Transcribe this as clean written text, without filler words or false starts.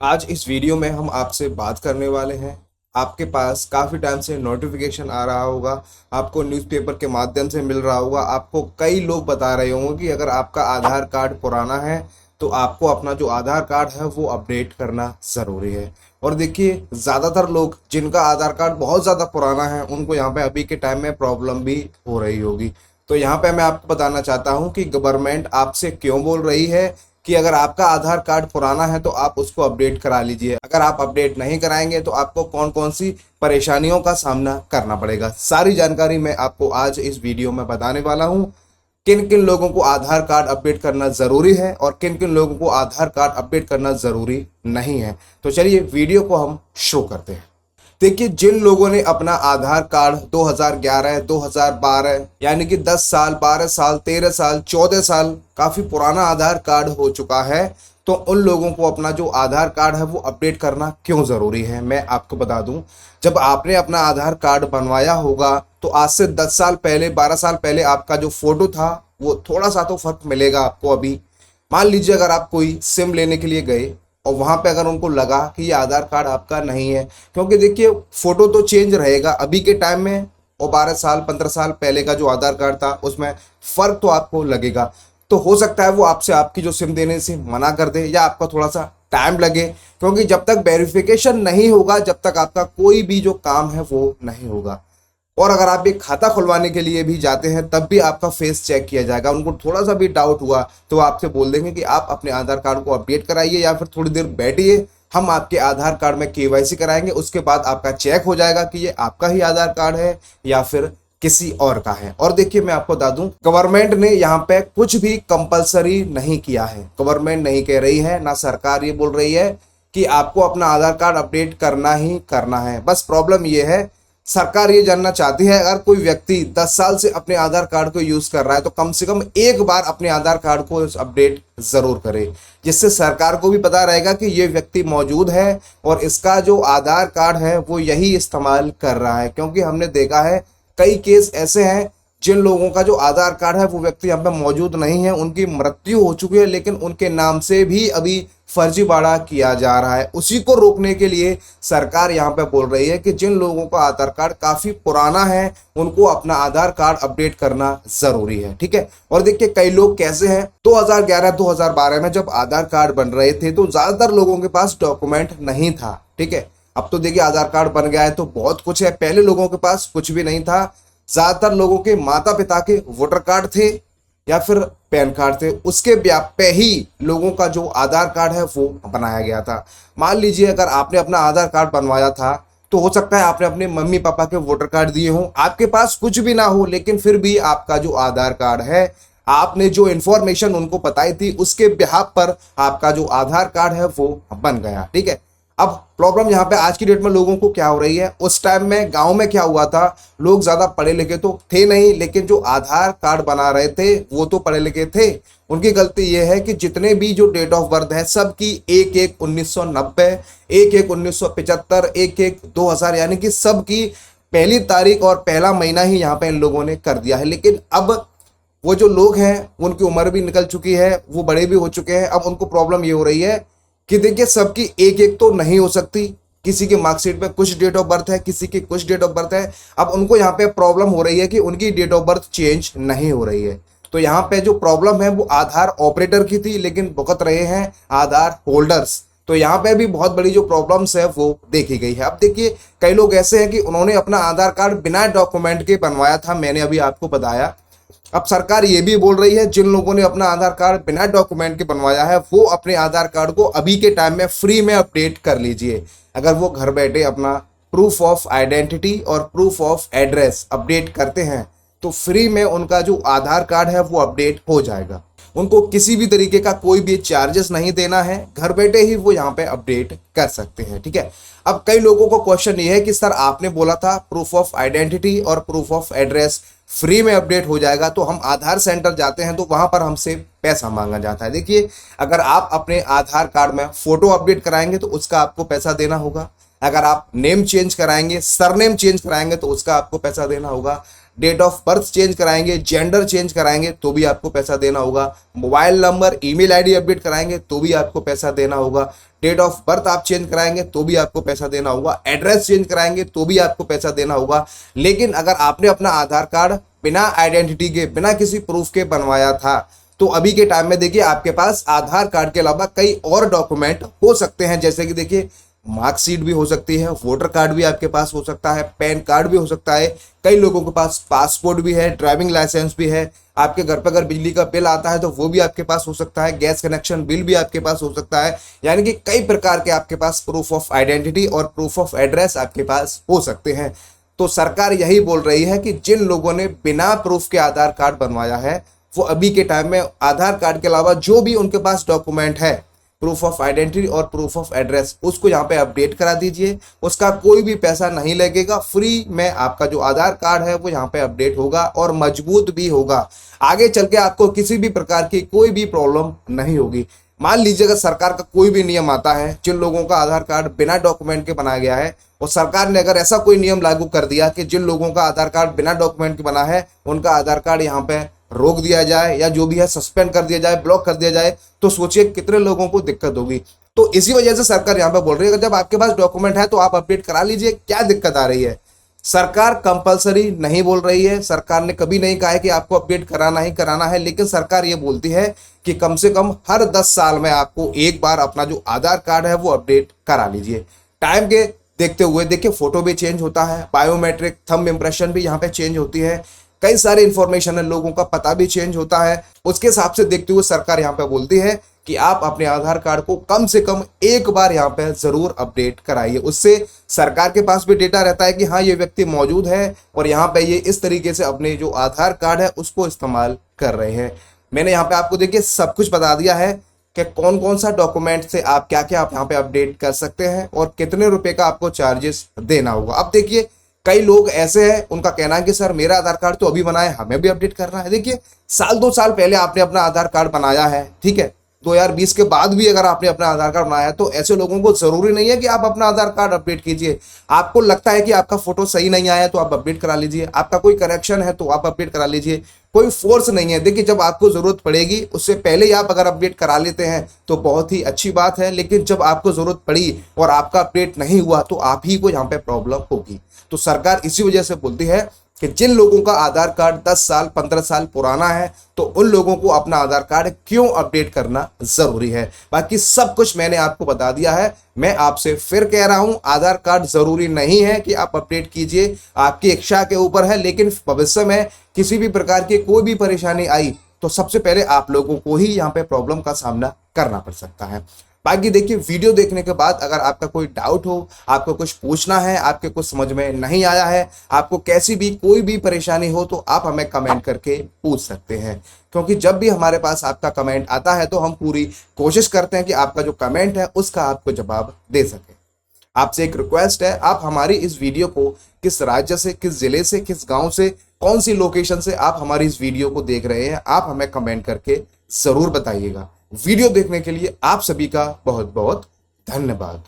आज इस वीडियो में हम आपसे बात करने वाले हैं। आपके पास काफ़ी टाइम से नोटिफिकेशन आ रहा होगा, आपको न्यूज़पेपर के माध्यम से मिल रहा होगा, आपको कई लोग बता रहे होंगे कि अगर आपका आधार कार्ड पुराना है तो आपको अपना जो आधार कार्ड है वो अपडेट करना ज़रूरी है। और देखिए, ज़्यादातर लोग जिनका आधार कार्ड बहुत ज़्यादा पुराना है उनको यहाँ पे अभी के टाइम में प्रॉब्लम भी हो रही होगी। तो यहाँ पे मैं आपको बताना चाहता हूँ कि गवर्नमेंट आपसे क्यों बोल रही है कि अगर आपका आधार कार्ड पुराना है तो आप उसको अपडेट करा लीजिए। अगर आप अपडेट नहीं कराएंगे तो आपको कौन कौन सी परेशानियों का सामना करना पड़ेगा, सारी जानकारी मैं आपको आज इस वीडियो में बताने वाला हूं। किन किन लोगों को आधार कार्ड अपडेट करना ज़रूरी है और किन किन लोगों को आधार कार्ड अपडेट करना ज़रूरी नहीं है। तो चलिए वीडियो को हम शुरू करते हैं। देखिए, जिन लोगों ने अपना आधार कार्ड 2011, 2012 यानी कि 10 साल, 12 साल, 13 साल, 14 साल काफ़ी पुराना आधार कार्ड हो चुका है, तो उन लोगों को अपना जो आधार कार्ड है वो अपडेट करना क्यों ज़रूरी है मैं आपको बता दूं। जब आपने अपना आधार कार्ड बनवाया होगा तो आज से 10 साल पहले, 12 साल पहले आपका जो फ़ोटो था वो थोड़ा सा तो फ़र्क मिलेगा आपको अभी। मान लीजिए अगर आप कोई सिम लेने के लिए गए और वहां पे अगर उनको लगा कि ये आधार कार्ड आपका नहीं है, क्योंकि देखिए फोटो तो चेंज रहेगा अभी के टाइम में, और 12 साल 15 साल पहले का जो आधार कार्ड था उसमें फर्क तो आपको लगेगा। तो हो सकता है वो आपसे आपकी जो सिम देने से मना कर दे या आपका थोड़ा सा टाइम लगे, क्योंकि जब तक वेरिफिकेशन नहीं होगा जब तक आपका कोई भी जो काम है वो नहीं होगा। और अगर आप एक खाता खुलवाने के लिए भी जाते हैं तब भी आपका फेस चेक किया जाएगा। उनको थोड़ा सा भी डाउट हुआ तो आपसे बोल देंगे कि आप अपने आधार कार्ड को अपडेट कराइए या फिर थोड़ी देर बैठिए, हम आपके आधार कार्ड में केवाईसी कराएंगे, उसके बाद आपका चेक हो जाएगा कि ये आपका ही आधार कार्ड है या फिर किसी और का है। और देखिए, मैं आपको बता दूं, गवर्नमेंट ने यहाँ पे कुछ भी कंपलसरी नहीं किया है। गवर्नमेंट नहीं कह रही है, ना सरकार ये बोल रही है कि आपको अपना आधार कार्ड अपडेट करना ही करना है। बस प्रॉब्लम ये है, सरकार ये जानना चाहती है अगर कोई व्यक्ति 10 साल से अपने आधार कार्ड को यूज कर रहा है तो कम से कम एक बार अपने आधार कार्ड को अपडेट जरूर करे, जिससे सरकार को भी पता रहेगा कि ये व्यक्ति मौजूद है और इसका जो आधार कार्ड है वो यही इस्तेमाल कर रहा है। क्योंकि हमने देखा है कई केस ऐसे हैं जिन लोगों का जो आधार कार्ड है वो व्यक्ति यहाँ पे मौजूद नहीं है, उनकी मृत्यु हो चुकी है, लेकिन उनके नाम से भी अभी फर्जीवाड़ा किया जा रहा है। उसी को रोकने के लिए सरकार यहाँ पे बोल रही है कि जिन लोगों का आधार कार्ड काफी पुराना है उनको अपना आधार कार्ड अपडेट करना जरूरी है। ठीक है। और देखिए, कई लोग कैसे हैं, 2011 2012 में जब आधार कार्ड बन रहे थे तो ज्यादातर लोगों के पास डॉक्यूमेंट नहीं था। ठीक है। अब तो देखिए आधार कार्ड बन गया है तो बहुत कुछ है, पहले लोगों के पास कुछ भी नहीं था। ज्यादातर लोगों के माता पिता के वोटर कार्ड थे या फिर पैन कार्ड थे, उसके ब्याह पे ही लोगों का जो आधार कार्ड है वो बनाया गया था। मान लीजिए अगर आपने अपना आधार कार्ड बनवाया था तो हो सकता है आपने अपने मम्मी पापा के वोटर कार्ड दिए हों, आपके पास कुछ भी ना हो, लेकिन फिर भी आपका जो आधार कार्ड है, आपने जो इंफॉर्मेशन उनको बताई थी उसके बिहाफ पर आपका जो आधार कार्ड है वो बन गया। ठीक है। अब प्रॉब्लम यहाँ पे आज की डेट में लोगों को क्या हो रही है, उस टाइम में गांव में क्या हुआ था, लोग ज्यादा पढ़े लिखे तो थे नहीं, लेकिन जो आधार कार्ड बना रहे थे वो तो पढ़े लिखे थे। उनकी गलती ये है कि जितने भी जो डेट ऑफ बर्थ है सबकी 1/1/1990, 1/1/1975, 1/1/2000 यानी कि सबकी पहली तारीख और पहला महीना ही यहाँ पे इन लोगों ने कर दिया है। लेकिन अब वो जो लोग हैं उनकी उम्र भी निकल चुकी है, वो बड़े भी हो चुके हैं। अब उनको प्रॉब्लम ये हो रही है कि देखिए सबकी एक एक तो नहीं हो सकती, किसी के मार्कशीट में कुछ डेट ऑफ बर्थ है, किसी की कुछ डेट ऑफ बर्थ है। अब उनको यहाँ पे प्रॉब्लम हो रही है कि उनकी डेट ऑफ बर्थ चेंज नहीं हो रही है। तो यहाँ पे जो प्रॉब्लम है वो आधार ऑपरेटर की थी, लेकिन भुगत रहे हैं आधार होल्डर्स। तो यहाँ पे भी बहुत बड़ी जो प्रॉब्लम्स है वो देखी गई है। अब देखिए, कई लोग ऐसे हैं कि उन्होंने अपना आधार कार्ड बिना डॉक्यूमेंट के बनवाया था, मैंने अभी आपको बताया। अब सरकार ये भी बोल रही है जिन लोगों ने अपना आधार कार्ड बिना डॉक्यूमेंट के बनवाया है वो अपने आधार कार्ड को अभी के टाइम में फ्री में अपडेट कर लीजिए। अगर वो घर बैठे अपना प्रूफ ऑफ आइडेंटिटी और प्रूफ ऑफ एड्रेस अपडेट करते हैं तो फ्री में उनका जो आधार कार्ड है वो अपडेट हो जाएगा। उनको किसी भी तरीके का कोई भी चार्जेस नहीं देना है, घर बैठे ही वो यहाँ पे अपडेट कर सकते हैं। ठीक है। अब कई लोगों को क्वेश्चन ये है कि सर आपने बोला था प्रूफ ऑफ आइडेंटिटी और प्रूफ ऑफ एड्रेस फ्री में अपडेट हो जाएगा, तो हम आधार सेंटर जाते हैं तो वहां पर हमसे पैसा मांगा जाता है। देखिए, अगर आप अपने आधार कार्ड में फोटो अपडेट कराएंगे तो उसका आपको पैसा देना होगा। अगर आप नेम चेंज कराएंगे, सरनेम चेंज कराएंगे तो उसका आपको पैसा देना होगा। डेट ऑफ बर्थ चेंज कराएंगे, जेंडर चेंज कराएंगे तो भी आपको पैसा देना होगा, mobile number email ID update कराएंगे तो भी आपको पैसा देना होगा, डेट ऑफ बर्थ आप चेंज कराएंगे तो भी आपको पैसा देना होगा, एड्रेस चेंज कराएंगे तो भी आपको पैसा देना होगा। लेकिन अगर आपने अपना आधार कार्ड बिना आइडेंटिटी के, बिना किसी प्रूफ के बनवाया था, तो अभी के टाइम में देखिए आपके पास आधार कार्ड के अलावा कई और डॉक्यूमेंट हो सकते हैं, जैसे कि देखिए मार्कशीट भी हो सकती है, वोटर कार्ड भी आपके पास हो सकता है, पैन कार्ड भी हो सकता है, कई लोगों के पास पासपोर्ट भी है, ड्राइविंग लाइसेंस भी है, आपके घर पर अगर बिजली का बिल आता है तो वो भी आपके पास हो सकता है, गैस कनेक्शन बिल भी आपके पास हो सकता है। यानी कि कई प्रकार के आपके पास प्रूफ ऑफ आइडेंटिटी और प्रूफ ऑफ एड्रेस आपके पास हो सकते हैं। तो सरकार यही बोल रही है कि जिन लोगों ने बिना प्रूफ के आधार कार्ड बनवाया है, वो अभी के टाइम में आधार कार्ड के अलावा जो भी उनके पास डॉक्यूमेंट है, प्रूफ ऑफ आइडेंटिटी और प्रूफ ऑफ एड्रेस, उसको यहाँ पे अपडेट करा दीजिए। उसका कोई भी पैसा नहीं लगेगा, फ्री में आपका जो आधार कार्ड है वो यहाँ पे अपडेट होगा और मजबूत भी होगा। आगे चल के आपको किसी भी प्रकार की कोई भी प्रॉब्लम नहीं होगी। मान लीजिए अगर सरकार का कोई भी नियम आता है, जिन लोगों का आधार कार्ड बिना डॉक्यूमेंट के बनाया गया है, और सरकार ने अगर ऐसा कोई नियम लागू कर दिया कि जिन लोगों का आधार कार्ड बिना डॉक्यूमेंट के बना है उनका आधार कार्ड यहाँ पे रोक दिया जाए या जो भी है सस्पेंड कर दिया जाए, ब्लॉक कर दिया जाए, तो सोचिए कितने लोगों को दिक्कत होगी। तो इसी वजह से सरकार यहाँ पे बोल रही है कि जब आपके पास डॉक्यूमेंट है तो आप अपडेट करा लीजिए। क्या दिक्कत आ रही है? सरकार कंपलसरी नहीं बोल रही है, सरकार ने कभी नहीं कहा है कि आपको अपडेट कराना ही कराना है, लेकिन सरकार ये बोलती है कि कम से कम हर 10 साल में आपको एक बार अपना जो आधार कार्ड है वो अपडेट करा लीजिए। टाइम के देखते हुए देखिए फोटो भी चेंज होता है, बायोमेट्रिक थंब इंप्रेशन भी यहाँ पे चेंज होती है, कई सारे इंफॉर्मेशन है, लोगों का पता भी चेंज होता है। उसके हिसाब से देखते हुए सरकार यहाँ पे बोलती है कि आप अपने आधार कार्ड को कम से कम एक बार यहाँ पे जरूर अपडेट कराइए। उससे सरकार के पास भी डेटा रहता है कि हाँ ये व्यक्ति मौजूद है और यहाँ पे ये इस तरीके से अपने जो आधार कार्ड है उसको इस्तेमाल कर रहे हैं। मैंने यहाँ पे आपको देखिए सब कुछ बता दिया है कि कौन कौन सा डॉक्यूमेंट से आप क्या क्या आप यहाँ पे अपडेट कर सकते हैं और कितने रुपए का आपको चार्जेस देना होगा। अब देखिए कई लोग ऐसे हैं, उनका कहना है कि सर मेरा आधार कार्ड तो अभी बना है, हमें भी अपडेट करना है। देखिए साल 2 साल पहले आपने अपना आधार कार्ड बनाया है, ठीक है, 2020 के बाद भी अगर आपने अपना आधार कार्ड बनाया है तो ऐसे लोगों को जरूरी नहीं है कि आप अपना आधार कार्ड अपडेट कीजिए। आपको लगता है कि आपका फोटो सही नहीं आया तो आप अपडेट करा लीजिए, आपका कोई करेक्शन है तो आप अपडेट करा लीजिए, कोई फोर्स नहीं है। देखिए जब आपको जरूरत पड़ेगी उससे पहले ही आप अगर अपडेट करा लेते हैं तो बहुत ही अच्छी बात है, लेकिन जब आपको जरूरत पड़ी और आपका अपडेट नहीं हुआ तो आप ही को यहाँ पे प्रॉब्लम होगी। तो सरकार इसी वजह से बोलती है कि जिन लोगों का आधार कार्ड 10 साल 15 साल पुराना है तो उन लोगों को अपना आधार कार्ड क्यों अपडेट करना जरूरी है। बाकी सब कुछ मैंने आपको बता दिया है। मैं आपसे फिर कह रहा हूं, आधार कार्ड जरूरी नहीं है कि आप अपडेट कीजिए, आपकी इच्छा के ऊपर है, लेकिन भविष्य में किसी भी प्रकार की कोई भी परेशानी आई तो सबसे पहले आप लोगों को ही यहाँ पे प्रॉब्लम का सामना करना पड़ सकता है। बाकी देखिए वीडियो देखने के बाद अगर आपका कोई डाउट हो, आपको कुछ पूछना है, आपके कुछ समझ में नहीं आया है, आपको कैसी भी कोई भी परेशानी हो तो आप हमें कमेंट करके पूछ सकते हैं, क्योंकि जब भी हमारे पास आपका कमेंट आता है तो हम पूरी कोशिश करते हैं कि आपका जो कमेंट है उसका आपको जवाब दे सके। आपसे एक रिक्वेस्ट है, आप हमारी इस वीडियो को किस राज्य से, किस जिले से, किस गाँव से, कौन सी लोकेशन से आप हमारी इस वीडियो को देख रहे हैं, आप हमें कमेंट करके जरूर बताइएगा। वीडियो देखने के लिए आप सभी का बहुत बहुत धन्यवाद।